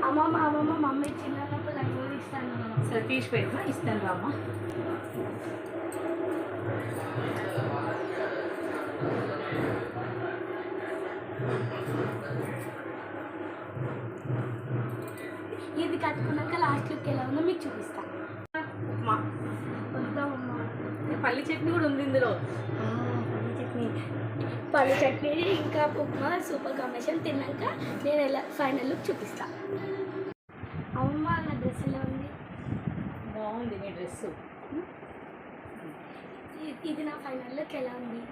అమ్మమ్మ మమ్మీ చిన్నప్పుడు నాకు ఇస్తాను. సరే తీసి పెట్టినా ఇస్తాను రామ్మ. ఇది కట్టుకున్నాక లాస్ట్ లుక్ ఎలా ఉందో మీకు చూపిస్తాను. ఉప్మా వద్దామమ్మా. పల్లి చట్నీ కూడా ఉంది ఇందులో. పల్లి చట్నీ ఇంకా ఉప్మా సూపర్ కాంబినేషన్. తిన్నాక నేను ఎలా ఫైనల్ లుక్ చూపిస్తాను. అమ్మమ్మ నా డ్రెస్ ఎలా ఉంది? బాగుంది నీ డ్రెస్సు. ఇది నా ఫైనల్ లుక్ ఎలా ఉంది?